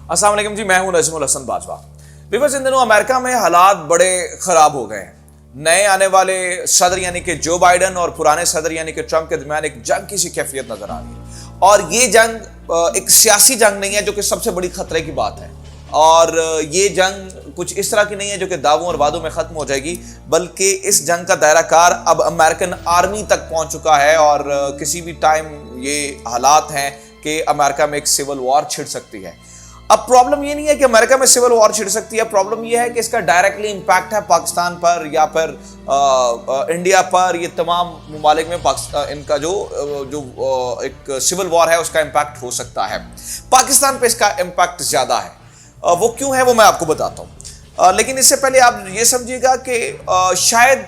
अस्सलाम वालेकुम जी, मैं हूं नजमुल हसन बाजवा। व्यूअर्स, इन दिनों अमेरिका में हालात बड़े खराब हो गए हैं। नए आने वाले सदर यानी कि जो बाइडन और पुराने सदर यानी कि ट्रंप के दरमियान एक जंग की सी कैफियत नजर आ रही है। और ये जंग एक सियासी जंग नहीं है, जो कि सबसे बड़ी खतरे की बात है। और ये जंग कुछ इस तरह की नहीं है जो कि दावों और वादों में खत्म हो जाएगी, बल्कि इस जंग का दायरा कार अब अमेरिकन आर्मी तक पहुंच चुका है। और किसी भी टाइम ये हालात हैं कि अमेरिका में एक सिविल वॉर छिड़ सकती है। अब प्रॉब्लम ये नहीं है कि अमेरिका में सिविल वॉर छिड़ सकती है, प्रॉब्लम ये है कि इसका डायरेक्टली इंपैक्ट है पाकिस्तान पर या फिर इंडिया पर। ये तमाम ममालिक में इनका जो एक सिविल वॉर है उसका इंपैक्ट हो सकता है। पाकिस्तान पे इसका इंपैक्ट ज्यादा है। वो क्यों है वो मैं आपको बताता हूँ, लेकिन इससे पहले आप ये समझिएगा कि शायद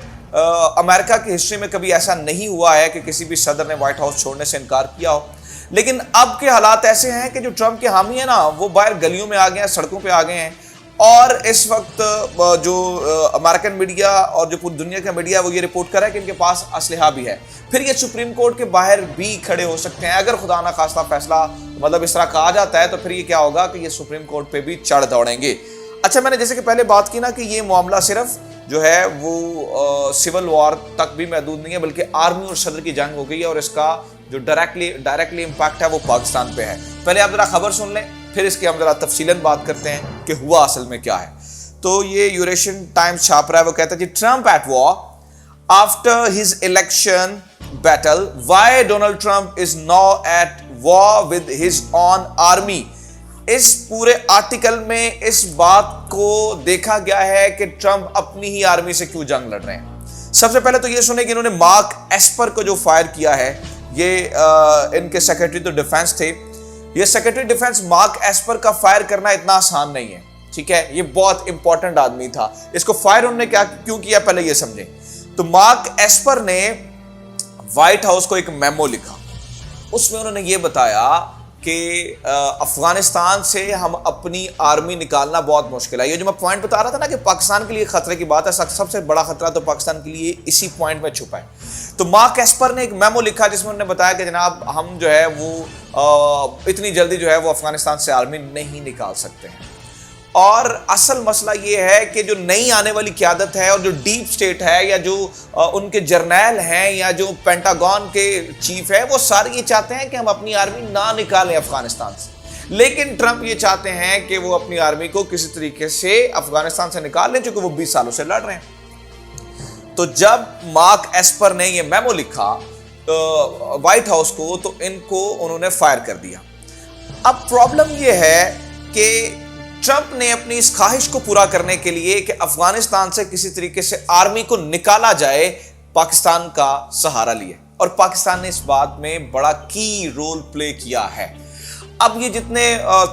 अमेरिका की हिस्ट्री में कभी ऐसा नहीं हुआ है कि किसी भी सदर ने व्हाइट हाउस छोड़ने से इनकार किया हो। लेकिन अब के हालात ऐसे हैं कि जो ट्रंप के हामी है ना, वो बाहर गलियों में आ गए हैं, सड़कों पे आ गए हैं। और इस वक्त जो अमेरिकन मीडिया और जो पूरी दुनिया का मीडिया वो ये रिपोर्ट कर रहा है कि इनके पास असलहा भी है। फिर ये सुप्रीम कोर्ट के बाहर भी खड़े हो सकते हैं। अगर खुदा ना खास्ता फैसला मतलब इस तरह कहा जाता है तो फिर ये क्या होगा कि ये सुप्रीम कोर्ट पे भी चढ़ दौड़ेंगे। अच्छा, मैंने जैसे कि पहले बात की ना कि ये मामला सिर्फ जो है वो सिविल वॉर तक भी महदूद नहीं है, बल्कि आर्मी और सदर की जंग हो गई है। और इसका जो डायरेक्टली इंपैक्ट है वो पाकिस्तान पे है। पहले आप जरा खबर सुन लें, फिर इसकी हम जरा तफसीलन बात करते हैं कि हुआ असल में क्या है। तो ये यूरेशियन टाइम्स छाप रहा है, वो कहता है कि Trump at war after his election battle, why Donald Trump is now at war with his on army. इस पूरे आर्टिकल में इस बात को देखा गया है कि ट्रंप अपनी ही आर्मी से क्यों जंग लड़ रहे हैं। सबसे पहले तो ये सुने कि इन्होंने मार्क एस्पर को जो फायर किया है, ये इनके सेक्रेटरी तो डिफेंस थे। ये सेक्रेटरी डिफेंस मार्क एस्पर का फायर करना इतना आसान नहीं है, ठीक है। ये बहुत इंपॉर्टेंट आदमी था। इसको फायर उन्होंने क्यों किया पहले ये समझें। तो मार्क एस्पर ने व्हाइट हाउस को एक मेमो लिखा। उसमें उन्होंने ये बताया कि अफगानिस्तान से हम अपनी आर्मी निकालना बहुत मुश्किल है। ये जो मैं पॉइंट बता रहा था ना कि पाकिस्तान के लिए खतरे की बात है, सबसे बड़ा खतरा तो पाकिस्तान के लिए इसी पॉइंट में छुपा है। तो मार्क एस्पर ने एक मेमो लिखा जिसमें उन्होंने बताया कि जनाब हम जो है वो इतनी जल्दी जो है वो अफगानिस्तान से आर्मी नहीं निकाल सकते हैं। और असल मसला ये है कि जो नई आने वाली क़यादत है और जो डीप स्टेट है या जो उनके जर्नैल हैं या जो पेंटागन के चीफ है, वो सारे ये चाहते हैं कि हम अपनी आर्मी ना निकालें अफगानिस्तान से। लेकिन ट्रंप ये चाहते हैं कि वो अपनी आर्मी को किसी तरीके से अफगानिस्तान से निकाल लें, क्योंकि वो 20 सालों से लड़ रहे हैं। तो जब मार्क एस्पर ने ये मेमो लिखा व्हाइट हाउस को, तो इनको उन्होंने फायर कर दिया। अब प्रॉब्लम ये है कि ट्रंप ने अपनी इस ख्वाहिश को पूरा करने के लिए कि अफगानिस्तान से किसी तरीके से आर्मी को निकाला जाए, पाकिस्तान का सहारा लिया। और पाकिस्तान ने इस बात में बड़ा की रोल प्ले किया है। अब ये जितने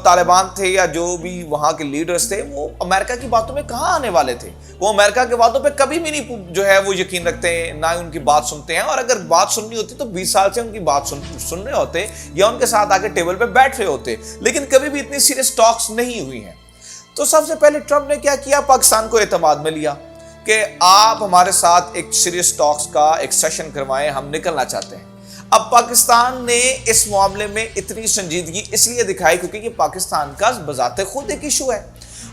तालिबान थे या जो भी वहां के लीडर्स थे, वो अमेरिका की बातों में कहां आने वाले थे। वो अमेरिका की बातों पे कभी भी नहीं जो है वो यकीन रखते हैं, ना ही उनकी बात सुनते हैं। और अगर बात सुननी होती तो 20 साल से उनकी बात सुन रहे होते या उनके साथ आके टेबल पे बैठ रहे होते। लेकिन कभी भी इतनी सीरियस टॉक्स नहीं हुई हैं। तो सबसे पहले ट्रंप ने क्या किया, पाकिस्तान को एतमाद में लिया कि आप हमारे साथ एक सीरियस टॉक्स का एक सेशन करवाएं, हम निकलना चाहते हैं। अब पाकिस्तान ने इस मामले में इतनी संजीदगी इसलिए दिखाई क्योंकि ये पाकिस्तान का बजाते खुद एक इशू है।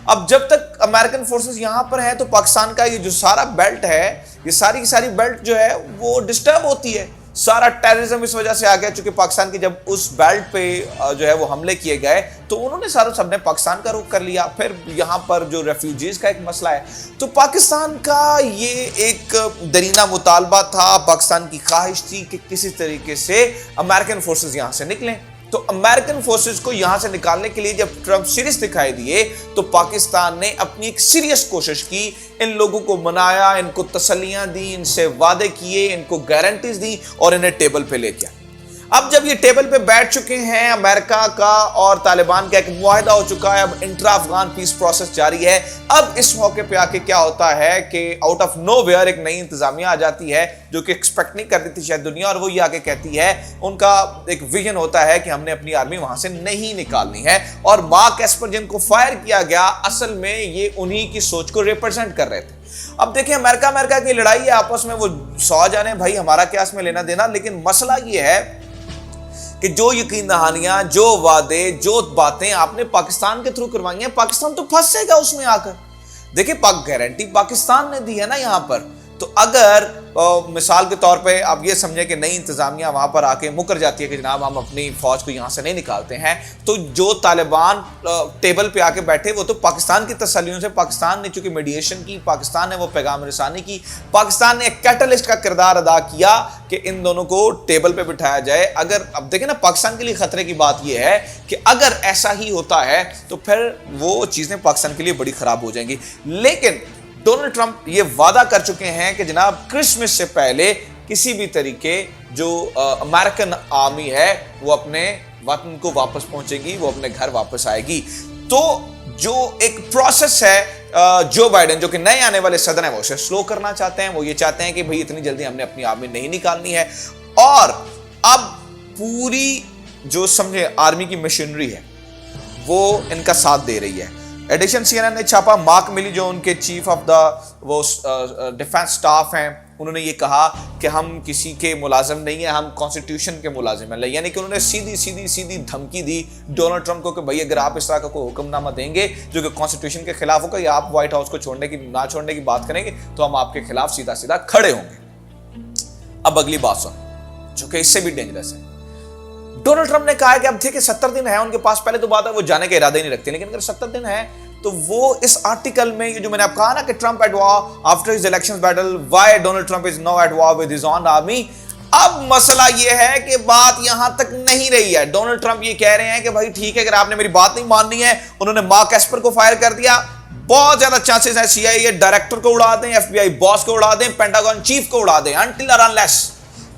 अब जब तक अमेरिकन फोर्सेस यहां पर हैं तो पाकिस्तान का ये जो सारा बेल्ट है, ये सारी की सारी बेल्ट जो है वो डिस्टर्ब होती है। सारा टेररिज्म इस वजह से आ गया क्योंकि पाकिस्तान की जब उस बेल्ट पे जो है वो हमले किए गए तो उन्होंने सबने पाकिस्तान का रुख कर लिया। फिर यहाँ पर जो रेफ्यूजीज का एक मसला है, तो पाकिस्तान का ये एक दरीना मुतालबा था, पाकिस्तान की ख्वाहिश थी कि किसी तरीके से अमेरिकन फोर्सेस यहाँ से निकलें। तो अमेरिकन फोर्सेस को यहां से निकालने के लिए जब ट्रंप सीरियस दिखाई दिए तो पाकिस्तान ने अपनी एक सीरियस कोशिश की, इन लोगों को मनाया, इनको तसल्लियां दी, इनसे वादे किए, इनको गारंटीज दी और इन्हें टेबल पे लेके आए। अब जब ये टेबल पे बैठ चुके हैं, अमेरिका का और तालिबान का एक मुआहिदा हो चुका है, अब इंट्रा अफगान पीस प्रोसेस जारी है। अब इस मौके पे आके क्या होता है कि आउट ऑफ नोवेयर एक नई इंतजामिया आ जाती है जो कि एक्सपेक्ट नहीं कर रही थी शायद दुनिया, और वो ये आके कहती है, उनका एक विजन होता है कि हमने अपनी आर्मी वहां से नहीं निकालनी है। और मार्क एस्पर जिनको फायर किया गया, असल में ये उन्हीं की सोच को रिप्रेजेंट कर रहे थे। अब देखिए, अमेरिका की लड़ाई है, आपस में वो 100 जाने भाई, हमारा क्या इसमें लेना देना। लेकिन मसला ये है कि जो यकीन दहानियां, जो वादे, जो बातें आपने पाकिस्तान के थ्रू करवाई हैं, पाकिस्तान तो फंस जाएगा उसमें आकर। देखिए, पाक गारंटी पाकिस्तान ने दी है ना यहां पर। तो अगर मिसाल के तौर पे आप ये समझें कि नई इंतजामिया वहां पर आके मुकर जाती है कि जनाब हम अपनी फौज को यहां से नहीं निकालते हैं, तो जो तालिबान टेबल पे आके बैठे वो तो पाकिस्तान की तसल्लियों से, पाकिस्तान ने चूंकि मीडिएशन की, पाकिस्तान ने वो पैगाम रसानी की, पाकिस्तान ने एक कैटलिस्ट का किरदार अदा किया कि इन दोनों को टेबल पे बिठाया जाए। अगर अब देखें ना, पाकिस्तान के लिए खतरे की बात यह है कि अगर ऐसा ही होता है तो फिर वो चीजें पाकिस्तान के लिए बड़ी खराब हो जाएंगी। लेकिन डोनाल्ड ट्रंप ये वादा कर चुके हैं कि जनाब क्रिसमस से पहले किसी भी तरीके जो अमेरिकन आर्मी है वो अपने वतन को वापस पहुंचेगी, वो अपने घर वापस आएगी। तो जो एक प्रोसेस है, जो बाइडेन जो कि नए आने वाले सदन है वो उसे स्लो करना चाहते हैं। वो ये चाहते हैं कि भाई इतनी जल्दी हमने अपनी आर्मी नहीं निकालनी है। और अब पूरी जो समझे आर्मी की मशीनरी है वो इनका साथ दे रही है। एडिशन CNN ने छापा, मार्क मिली जो उनके चीफ ऑफ द वो डिफेंस स्टाफ हैं, उन्होंने ये कहा कि हम किसी के मुलाजिम नहीं है, हम कॉन्स्टिट्यूशन के मुलाजिम हैं। यानी कि उन्होंने सीधी धमकी दी डोनाल्ड ट्रंप को कि भाई अगर आप इस तरह का कोई हुक्मनामा देंगे जो कि कॉन्स्टिट्यूशन के खिलाफ होगा या आप व्हाइट हाउस को छोड़ने की ना छोड़ने की बात करेंगे तो हम आपके खिलाफ सीधा खड़े होंगे। अब अगली बात सुन, जो कि इससे भी डेंजरस है। डोनाल्ड ट्रंप ने कहा है कि अब देखिए 70 दिन है उनके पास। पहले तो बात है वो जाने के इरादे नहीं रखते, लेकिन अगर 70 दिन है तो वो इस आर्टिकल में ये जो मैंने आपको कहा ना कि Trump at war after his elections battle, why Donald Trump is now at war with his own army. अब मसला ये है कि बात यहां तक नहीं रही है। डोनाल्ड ट्रंप ये कह रहे हैं कि भाई ठीक है, अगर आपने मेरी बात नहीं माननी है, उन्होंने मार्क एस्पर को फायर कर दिया। बहुत ज्यादा चांसेस है CIA डायरेक्टर को उड़ा दें, FBI बॉस को उड़ा दें, पेंटागन चीफ को उड़ा दें, अनटिल और अनलेस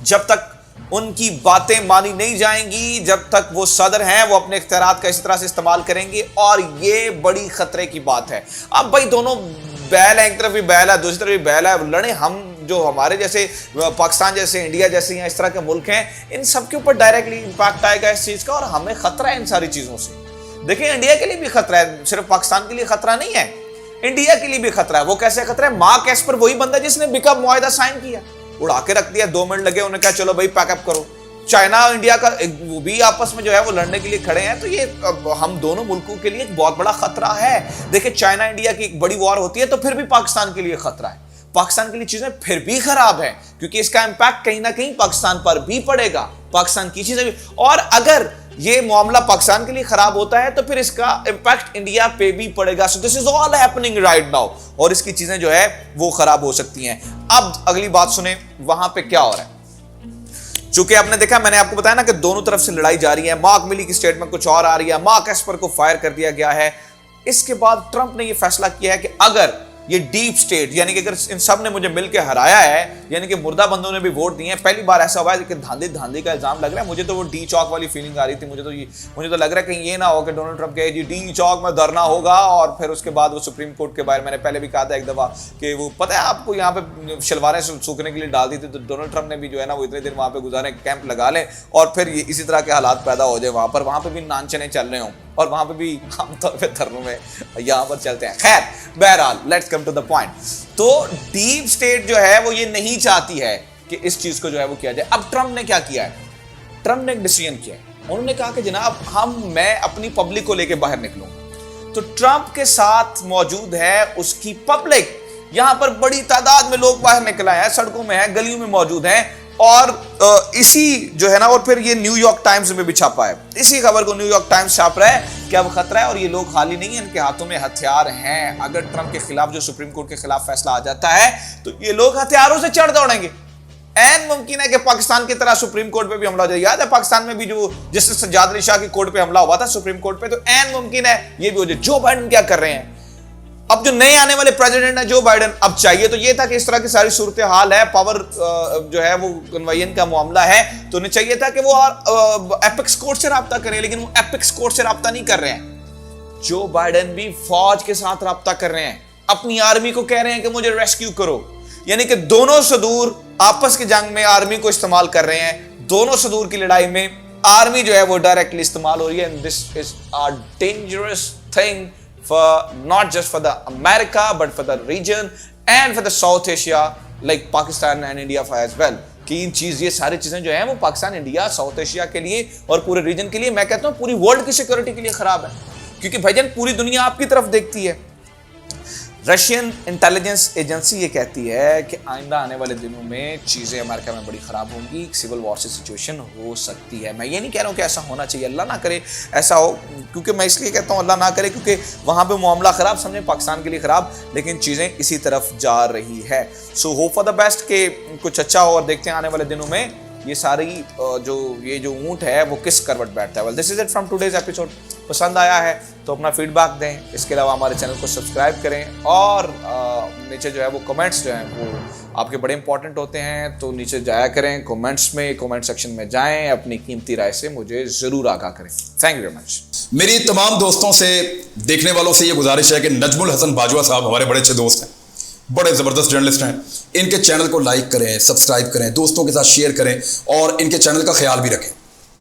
जब तक उनकी बातें मानी नहीं जाएंगी, जब तक वो सदर हैं वो अपने इख्तियारात का इस तरह से इस्तेमाल करेंगे। और ये बड़ी खतरे की बात है। अब भाई दोनों बैल है, एक तरफ भी बैल है, दूसरी तरफ भी बैल है, लड़े हम जो हमारे जैसे पाकिस्तान जैसे, इंडिया जैसे या इस तरह के मुल्क हैं, इन सब के ऊपर डायरेक्टली इंपैक्ट आएगा इस चीज का। और हमें खतरा है इन सारी चीजों से। देखिए, इंडिया के लिए भी खतरा है, सिर्फ पाकिस्तान के लिए खतरा नहीं है, इंडिया के लिए भी खतरा है। वो कैसे खतरा है? मार्क एस्पर वही बंदा जिसने बिकअप मुआहिदा साइन किया, उड़ा के रख दिया। 2 मिनट लगे, उन्होंने कहा चलो भाई पैकअप करो। चाइना और इंडिया का वो भी आपस में जो है वो लड़ने के लिए खड़े हैं। तो ये हम दोनों मुल्कों के लिए एक बहुत बड़ा खतरा है। देखिए, चाइना इंडिया की एक बड़ी वॉर होती है तो फिर भी पाकिस्तान के लिए खतरा है, पाकिस्तान के लिए चीजें फिर भी खराब है, क्योंकि इसका इंपैक्ट कहीं ना कहीं पाकिस्तान पर भी पड़ेगा, पाकिस्तान की चीजें भी। और अगर ये मामला पाकिस्तान के लिए खराब होता है तो फिर इसका इंपैक्ट इंडिया पे भी पड़ेगा। So this is all happening right now, और इसकी चीजें जो है वो खराब हो सकती हैं। अब अगली बात सुने, वहां पे क्या हो रहा है। चूंकि आपने देखा, मैंने आपको बताया ना कि दोनों तरफ से लड़ाई जारी है। मार्क मिली की स्टेटमेंट कुछ और आ रही है, मार्क एस्पर को फायर कर दिया गया है। इसके बाद ट्रंप ने यह फैसला किया है कि अगर ये डीप स्टेट, यानी कि अगर इन सब ने मुझे मिलकर हराया है, यानी कि मुर्दा बंदों ने भी वोट दिए हैं, पहली बार ऐसा हुआ है कि धांधली का इल्जाम लग रहा है। मुझे तो वो डी चौक वाली फीलिंग आ रही थी। मुझे तो लग रहा है कहीं ये ना हो कि डोनाल्ड ट्रंप कहे जी डी चौक में धरना होगा और फिर उसके बाद वो सुप्रीम कोर्ट के बाहर, मैंने पहले भी कहा था एक दफा कि वो पता है आपको, यहाँ पे शलवारें सूखने के लिए डाल दी थी। तो डोनाल्ड ट्रंप ने भी जो है ना वो इतने दिन वहां पे गुजारे, कैंप लगा लें और फिर इसी तरह के हालात पैदा हो जाए वहां पर भी नान चने चल रहे हों और वहां पे भी आमतौर पे धरनों में यहाँ पर चलते हैं। खैर, बहरहाल let's come to the point. तो डीप स्टेट जो है वो ये नहीं चाहती है कि इस चीज को जो है वो किया जाए। अब ट्रंप ने क्या किया है? ट्रंप ने एक डिसीजन किया है। उन्होंने कहा कि जनाब मैं अपनी पब्लिक को लेकर बाहर निकलूंगा। तो ट्रंप के साथ मौजूद है उसकी पब्लिक। यहां पर बड़ी तादाद में लोग बाहर निकल आए हैं, सड़कों में है, गलियों में मौजूद हैं। और इसी जो है ना, और फिर ये न्यूयॉर्क टाइम्स में भी छापा है, इसी खबर को न्यूयॉर्क टाइम्स छाप रहा है कि अब खतरा है। और ये लोग खाली नहीं है, इनके हाथों में हथियार हैं। अगर ट्रंप के खिलाफ, जो सुप्रीम कोर्ट के खिलाफ फैसला आ जाता है, तो ये लोग हथियारों से चढ़ दौड़ेंगे। ऐन मुमकिन है कि पाकिस्तान की तरह सुप्रीम कोर्ट पे भी हमला हो जाए। याद है पाकिस्तान में भी जो जस्टिस सज्जाद अली शाह की कोर्ट पे हमला हुआ था, सुप्रीम कोर्ट पे, तो ऐन मुमकिन है ये भी हो जाए। जो बाइडेन क्या कर रहे हैं, अब जो नए आने वाले प्रेसिडेंट है जो बाइडेन, अब चाहिए तो ये था कि इस तरह की सारी सूरत हाल है, पावर जो है वो कन्वेयन का मामला है, तो उन्हें चाहिए था कि वो एपिक्स कोर्ट से राब्ता करें, लेकिन वो एपिक्स कोर्ट से राब्ता नहीं कर रहे हैं। जो बाइडेन भी फौज के साथ राब्ता कर रहे हैं, अपनी आर्मी को कह रहे हैं कि मुझे रेस्क्यू करो। यानी कि दोनों सदूर आपस की जंग में आर्मी को इस्तेमाल कर रहे हैं। दोनों सदूर की लड़ाई में आर्मी जो है वो डायरेक्टली इस्तेमाल हो रही है। This is a dangerous thing for not just for the America but for the region and for the South Asia like Pakistan and India as well, कि ये सारी चीजें जो है वो पाकिस्तान, इंडिया, साउथ एशिया के लिए और पूरे रीजन के लिए, मैं कहता हूं पूरी वर्ल्ड की सिक्योरिटी के लिए खराब है, क्योंकि भाईजान पूरी दुनिया आपकी तरफ देखती है। रशियन इंटेलिजेंस एजेंसी ये कहती है कि आइंदा आने वाले दिनों में चीज़ें अमेरिका में बड़ी ख़राब होंगी, सिविल वॉर से सिचुएशन हो सकती है। मैं ये नहीं कह रहा हूँ कि ऐसा होना चाहिए, अल्लाह ना करे ऐसा हो, क्योंकि मैं इसलिए कहता हूँ अल्लाह ना करे क्योंकि वहाँ पे मामला ख़राब, समझें पाकिस्तान के लिए ख़राब, लेकिन चीज़ें इसी तरफ जा रही है। So hope for the best कि कुछ अच्छा हो, और देखते हैं आने वाले दिनों में ये सारी जो ऊँट है वो किस करवट बैठता है। Well this is it from today's episode. पसंद आया है तो अपना फीडबैक दें, इसके अलावा हमारे चैनल को सब्सक्राइब करें, और नीचे जो है वो कमेंट्स जो हैं वो आपके बड़े इंपॉर्टेंट होते हैं, तो नीचे जाया करें कमेंट्स में, कमेंट सेक्शन में जाएं, अपनी कीमती राय से मुझे ज़रूर आगाह करें। Thank you very much. मेरी तमाम दोस्तों से, देखने वालों से ये गुजारिश है कि नजमुल हसन बाजवा साहब हमारे बड़े अच्छे दोस्त हैं, बड़े ज़बरदस्त जर्नलिस्ट हैं। इनके चैनल को लाइक करें, सब्सक्राइब करें, दोस्तों के साथ शेयर करें और इनके चैनल का ख्याल भी रखें।